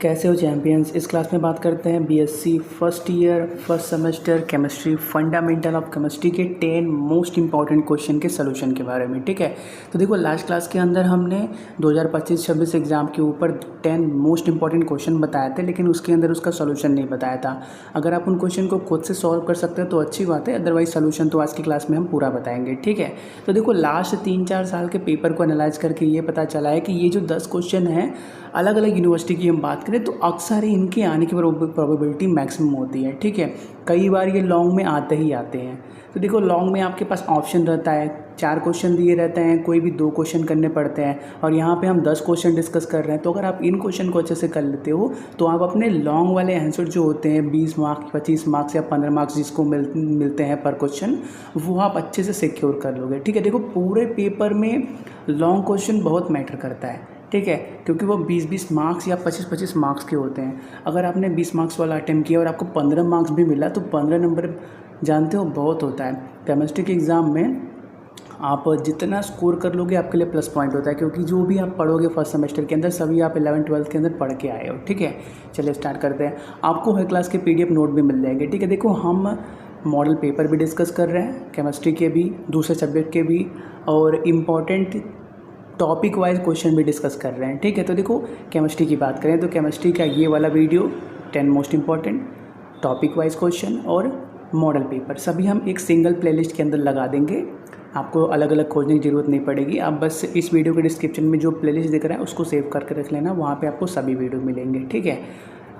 कैसे हो चैम्पियंस। इस क्लास में बात करते हैं BSc first year first semester chemistry fundamental of chemistry के 10 मोस्ट इंपॉर्टेंट क्वेश्चन के सोल्यूशन के बारे में। ठीक है, तो देखो लास्ट क्लास के अंदर हमने 2025-26 एग्ज़ाम के ऊपर 10 मोस्ट इंपॉर्टेंट क्वेश्चन बताए थे, लेकिन उसके अंदर उसका सोल्यूशन नहीं बताया था। अगर आप उन क्वेश्चन को खुद से सॉल्व कर सकते हैं तो अच्छी बात है, अदरवाइज सोल्यूशन तो आज की क्लास में हम पूरा बताएंगे। ठीक है, तो देखो लास्ट 3-4 साल के पेपर को एनालाइज करके ये पता चला है कि ये जो 10 क्वेश्चन हैं अलग अलग यूनिवर्सिटी की हम बात करें तो अक्सर ही इनके आने की प्रोबेबिलिटी मैक्सिमम होती है। ठीक है, कई बार ये लॉन्ग में आते ही आते हैं। तो देखो लॉन्ग में आपके पास ऑप्शन रहता है, 4 क्वेश्चन दिए रहते हैं, कोई भी 2 क्वेश्चन करने पड़ते हैं, और यहाँ पे हम 10 क्वेश्चन डिस्कस कर रहे हैं। तो अगर आप इन क्वेश्चन को अच्छे से कर लेते हो तो आप अपने लॉन्ग वाले आंसर जो होते हैं 20 मार्क्स 25 मार्क्स या 15 मार्क्स जिसको मिलते हैं पर क्वेश्चन, वो आप अच्छे से सिक्योर कर लोगे। ठीक है, देखो पूरे पेपर में लॉन्ग क्वेश्चन बहुत मैटर करता है। ठीक है, क्योंकि वो 20-20 मार्क्स या 25-25 मार्क्स के होते हैं। अगर आपने 20 मार्क्स वाला अटेम्प्ट किया और आपको 15 मार्क्स भी मिला तो 15 नंबर जानते हो बहुत होता है। केमिस्ट्री के एग्ज़ाम में आप जितना स्कोर कर लोगे आपके लिए प्लस पॉइंट होता है, क्योंकि जो भी आप पढ़ोगे फर्स्ट सेमेस्टर के अंदर सभी आप 11th-12th के अंदर पढ़ के आए हो। ठीक है, चलिए स्टार्ट करते हैं। आपको हर क्लास के PDF नोट भी मिल जाएंगे। ठीक है, देखो हम मॉडल पेपर भी डिस्कस कर रहे हैं, केमिस्ट्री के भी, दूसरे सब्जेक्ट के भी, और इम्पॉर्टेंट टॉपिक वाइज क्वेश्चन भी डिस्कस कर रहे हैं। ठीक है, तो देखो केमिस्ट्री की बात करें तो केमिस्ट्री का ये वाला video 10 most important topic wise question और मॉडल पेपर सभी हम एक सिंगल प्लेलिस्ट के अंदर लगा देंगे। आपको अलग अलग खोजने की ज़रूरत नहीं पड़ेगी। आप बस इस वीडियो के डिस्क्रिप्शन में जो प्लेलिस्ट दिख रहा है उसको सेव करके रख लेना, वहाँ पे आपको सभी वीडियो मिलेंगे। ठीक है,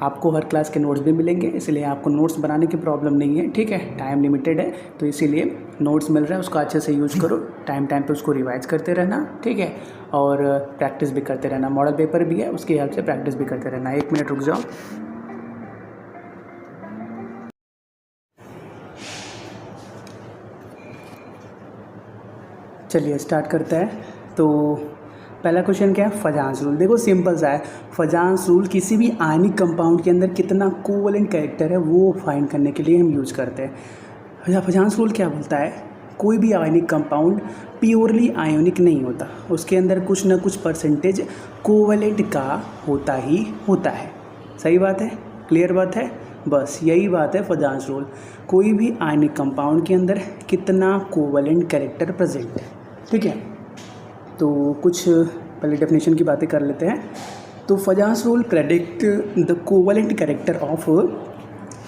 आपको हर क्लास के नोट्स भी मिलेंगे, इसलिए आपको नोट्स बनाने की प्रॉब्लम नहीं है। ठीक है, टाइम लिमिटेड है तो इसीलिए नोट्स मिल रहा है, उसका अच्छे से यूज़ करो, टाइम पे उसको रिवाइज करते रहना। ठीक है, और प्रैक्टिस भी करते रहना। मॉडल पेपर भी है, उसकी हेल्प से प्रैक्टिस भी करते रहना। 1 मिनट रुक जाओ। चलिए स्टार्ट करते हैं। तो पहला क्वेश्चन क्या है, फजांस रूल। देखो सिंपल सा है, फजांस रूल किसी भी आयनिक कंपाउंड के अंदर कितना कोवलेंट कैरेक्टर है वो फाइंड करने के लिए हम यूज़ करते हैं। फजांस रूल क्या बोलता है, कोई भी आयनिक कंपाउंड प्योरली आयोनिक नहीं होता, उसके अंदर कुछ ना कुछ परसेंटेज कोवलेंट का होता ही होता है। सही बात है, क्लियर बात है, बस यही बात है फजांस रूल। कोई भी आयनिक कंपाउंड के अंदर कितना कोवलेंट कैरेक्टर प्रेजेंट है। ठीक है, तो कुछ पहले डेफिनेशन की बातें कर लेते हैं। तो Fajans rule predict the covalent character of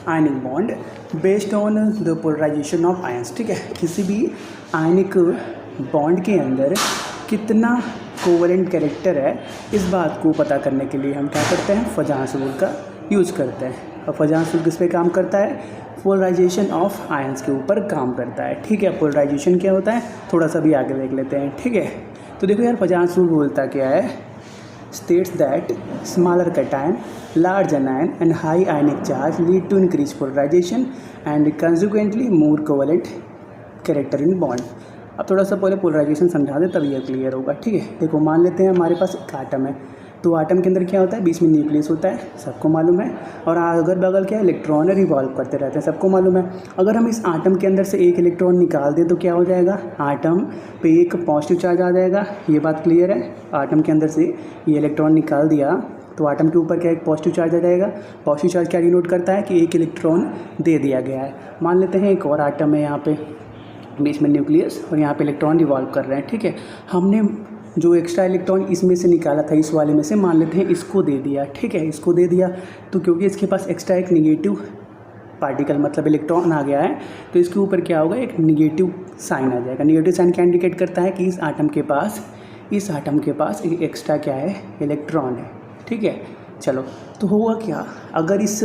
ionic bond based on the polarization of ions. ठीक है, किसी भी आयनिक बॉन्ड के अंदर कितना कोवलेंट कैरेक्टर है इस बात को पता करने के लिए हम क्या करते हैं, फजांस रूल का यूज़ करते हैं। और फजांस रूल किस पे काम करता है, पोलराइजेशन ऑफ आयंस के ऊपर काम करता है। ठीक है, पोलराइजेशन क्या होता है थोड़ा सा भी आगे देख लेते हैं। ठीक है, तो देखो यार फजांस रूल बोलता क्या है, states that smaller cation large anion and high ionic charge lead to increase polarization and consequently more covalent character in bond. अब थोड़ा सा पहले पोलराइजेशन समझा दे तब ये क्लियर होगा। ठीक है, देखो मान लेते हैं हमारे पास एक आटम है, तो आटम के अंदर क्या होता है, बीच में न्यूक्लियस होता है, सबको मालूम है, और अगल बगल क्या है, इलेक्ट्रॉन रिवॉल्व करते रहते हैं, सबको मालूम है। अगर हम इस आटम के अंदर से एक इलेक्ट्रॉन निकाल दें तो क्या हो जाएगा, आटम पे एक पॉजिटिव चार्ज आ जाएगा। ये बात क्लियर है, आटम के अंदर से ये इलेक्ट्रॉन निकाल दिया तो आटम के ऊपर क्या एक पॉजिटिव चार्ज आ जाएगा। पॉजिटिव चार्ज क्या डिनोट करता है कि एक इलेक्ट्रॉन दे दिया गया है। मान लेते हैं एक और आटम है, यहाँ पे बीच में न्यूक्लियस और यहाँ पे इलेक्ट्रॉन रिवॉल्व कर रहे हैं। ठीक है, हमने जो एक्स्ट्रा इलेक्ट्रॉन इसमें से निकाला था इस वाले में से, मान लेते हैं इसको दे दिया। ठीक है, इसको दे दिया तो क्योंकि इसके पास एक्स्ट्रा एक निगेटिव पार्टिकल मतलब इलेक्ट्रॉन आ गया है तो इसके ऊपर क्या होगा, एक निगेटिव साइन आ जाएगा। निगेटिव साइन क्या इंडिकेट करता है कि इस आटम के पास एक एक्स्ट्रा क्या है, इलेक्ट्रॉन है। ठीक है, चलो तो होगा क्या, अगर इस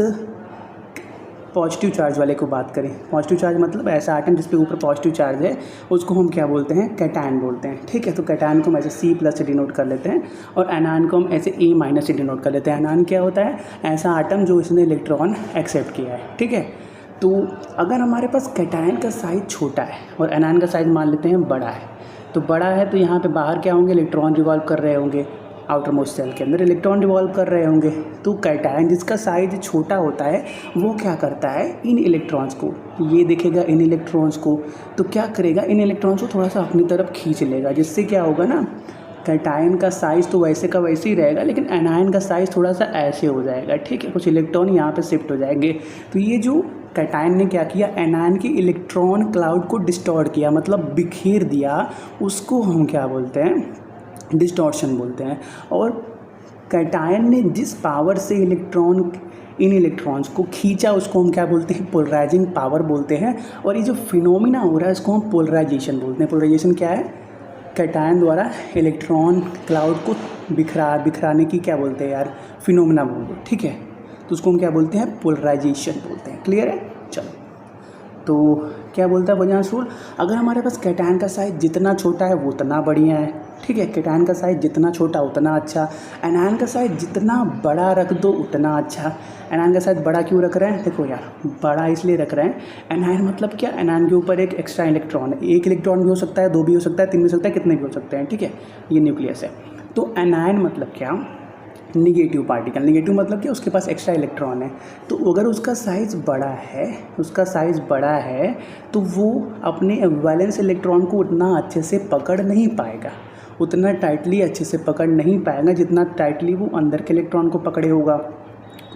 पॉजिटिव चार्ज वाले को बात करें, पॉजिटिव चार्ज मतलब ऐसा आटम जिसपे ऊपर पॉजिटिव चार्ज है उसको हम क्या बोलते हैं, कैटायन बोलते हैं। ठीक है, तो कैटायन को हम ऐसे C+ से डिनोट कर लेते हैं और एनायन को हम ऐसे A- से डिनोट कर लेते हैं। एनायन क्या होता है, ऐसा आटम जो इसने इलेक्ट्रॉन एक्सेप्ट किया है। ठीक है, तो अगर हमारे पास कैटायन का साइज़ छोटा है और एनायन का साइज़ मान लेते हैं बड़ा है, तो बड़ा है तो यहाँ पर बाहर क्या होंगे, इलेक्ट्रॉन रिवॉल्व कर रहे होंगे, आउटर मोस्ट सेल के अंदर इलेक्ट्रॉन रिवॉल्व कर रहे होंगे। तो कैटायन जिसका साइज छोटा होता है वो क्या करता है, इन इलेक्ट्रॉन्स को, ये देखेगा इन इलेक्ट्रॉन्स को, तो क्या करेगा, इन इलेक्ट्रॉन्स को थोड़ा सा अपनी तरफ खींच लेगा, जिससे क्या होगा ना, कैटायन का साइज़ तो वैसे का वैसे ही रहेगा, लेकिन एनायन का साइज़ थोड़ा सा ऐसे हो जाएगा, ठीक है, कुछ इलेक्ट्रॉन यहाँ पे शिफ्ट हो जाएंगे। तो ये जो कैटायन ने क्या किया, एनायन के इलेक्ट्रॉन क्लाउड को डिस्टॉर्ट किया, मतलब बिखेर दिया, उसको हम क्या बोलते हैं, डिस्टॉर्शन बोलते हैं। और कैटायन ने जिस पावर से इन इलेक्ट्रॉन्स को खींचा उसको हम क्या बोलते हैं, पोलराइजिंग पावर बोलते हैं। और ये जो फिनोमिना हो रहा है इसको हम पोलराइजेशन बोलते हैं। पोलराइजेशन क्या है, कैटायन द्वारा इलेक्ट्रॉन क्लाउड को बिखराने की क्या बोलते हैं यार, फिनोमिना बोलते हैं, ठीक है। तो उसको हम क्या बोलते हैं, पोलराइजेशन बोलते हैं। क्लियर है। चलो, तो क्या बोलता है वजांस रूल, अगर हमारे पास कैटायन का साइज जितना छोटा है वो उतना बढ़िया है, ठीक है। कैटायन का साइज जितना छोटा उतना अच्छा। एनायन का साइज जितना बड़ा रख दो उतना अच्छा। एनायन का साइज बड़ा क्यों रख रहे हैं, देखो यार, बड़ा इसलिए रख रहे हैं, एनायन मतलब क्या, एनायन के ऊपर एक एक्स्ट्रा इलेक्ट्रॉन है। एक इलेक्ट्रॉन भी हो सकता है, 2 भी हो सकता है, 3 भी हो सकता है, कितने भी हो सकते हैं, ठीक है। ये न्यूक्लियस है। तो एनायन मतलब क्या, निगेटिव पार्टिकल। निगेटिव मतलब क्या, उसके पास एक्स्ट्रा इलेक्ट्रॉन है। तो अगर उसका साइज़ बड़ा है तो वो अपने वैलेंस इलेक्ट्रॉन को उतना अच्छे से पकड़ नहीं पाएगा, उतना टाइटली अच्छे से पकड़ नहीं पाएगा जितना टाइटली वो अंदर के इलेक्ट्रॉन को पकड़े होगा।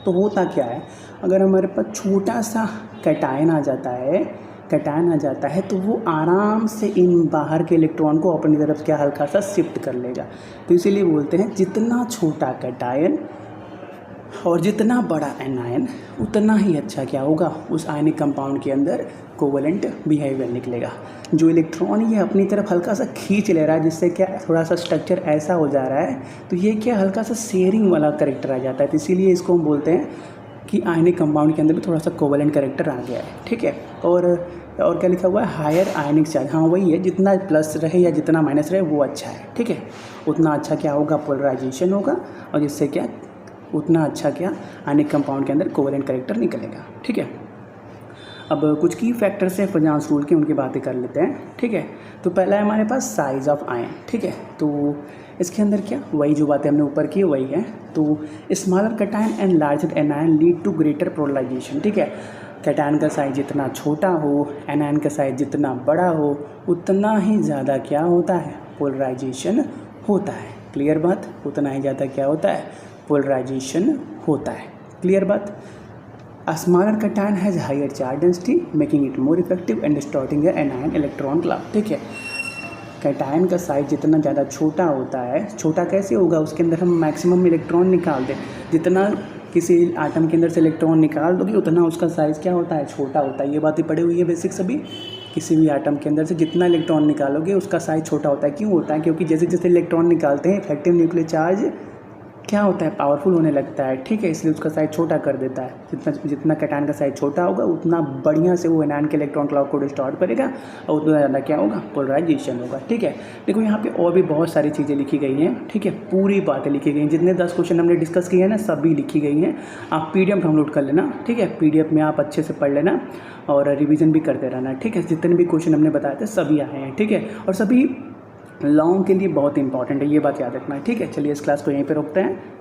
तो होता क्या है, अगर हमारे पास छोटा सा कैटायन आ जाता है तो वो आराम से इन बाहर के इलेक्ट्रॉन को अपनी तरफ क्या हल्का सा शिफ्ट कर लेगा। तो इसीलिए बोलते हैं जितना छोटा कैटायन और जितना बड़ा एनायन उतना ही अच्छा क्या होगा, उस आयनिक कंपाउंड के अंदर कोवेलेंट बिहेवियर निकलेगा। जो इलेक्ट्रॉन ये अपनी तरफ हल्का सा खींच ले रहा है, जिससे क्या थोड़ा सा स्ट्रक्चर ऐसा हो जा रहा है, तो ये क्या हल्का सा शेयरिंग वाला करेक्टर आ जाता है। तो इसीलिए इसको हम बोलते हैं कि आयनिक कंपाउंड के अंदर भी थोड़ा सा कोवेलेंट करेक्टर आ गया है, ठीक है। और क्या लिखा हुआ है, हायर आयनिक चार्ज, हाँ वही है, जितना प्लस रहे या जितना माइनस रहे वो अच्छा है, ठीक है। उतना अच्छा क्या होगा, पोलराइजेशन होगा, और जिससे क्या उतना अच्छा क्या आयनिक कंपाउंड के अंदर कोवेलेंट करेक्टर निकलेगा, ठीक है। अब कुछ की फैक्टर्स हैं फजांस रूल के, उनकी बातें कर लेते हैं, ठीक है। तो पहला है हमारे पास साइज़ ऑफ आयन, ठीक है। तो इसके अंदर क्या, वही जो बातें हमने ऊपर की वही है। तो smaller cation and larger anion lead to greater polarization, ठीक है। कैटायन का साइज जितना छोटा हो, एनायन का साइज जितना बड़ा हो, उतना ही ज़्यादा क्या होता है, पोलराइजेशन होता है। क्लियर बात, उतना ही ज़्यादा क्या होता है, पोलराइजेशन होता है। क्लियर बात। A smaller cation has higher charge density, making it more effective in distorting the anion electron cloud, ठीक है। कैटायन का साइज जितना ज़्यादा छोटा होता है, छोटा कैसे होगा, उसके अंदर हम मैक्सिमम इलेक्ट्रॉन निकाल दें, जितना किसी आटम के अंदर से इलेक्ट्रॉन निकाल दोगे उतना उसका साइज़ क्या होता है, छोटा होता है। ये बातें पढ़ी हुई है बेसिक सभी। किसी भी आटम के अंदर से जितना इलेक्ट्रॉन निकालोगे उसका साइज़ छोटा होता है। क्यों होता है, क्योंकि जैसे जैसे इलेक्ट्रॉन निकालते हैं इफेक्टिव न्यूक्लियर चार्ज क्या होता है, पावरफुल होने लगता है, ठीक है। इसलिए उसका साइज छोटा कर देता है। जितना कैटायन का साइज छोटा होगा उतना बढ़िया से वो एनायन के इलेक्ट्रॉन क्लाउड को डिस्टॉर्ट करेगा और उतना ज़्यादा क्या होगा, पोलराइजेशन होगा, ठीक है। देखो यहाँ पे और भी बहुत सारी चीज़ें लिखी गई हैं, ठीक है, पूरी बातें लिखी गई हैं। जितने 10 क्वेश्चन हमने डिस्कस किए हैं ना, सभी लिखी गई हैं। आप PDF डाउनलोड कर लेना, ठीक है। PDF में आप अच्छे से पढ़ लेना और रिविज़न भी करते रहना, ठीक है। जितने भी क्वेश्चन हमने बताए थे सभी आए हैं, ठीक है। और सभी लॉन्ग के लिए बहुत इंपॉर्टेंट है, ये बात याद रखना है, ठीक है। चलिए इस क्लास को यहीं पे रोकते हैं।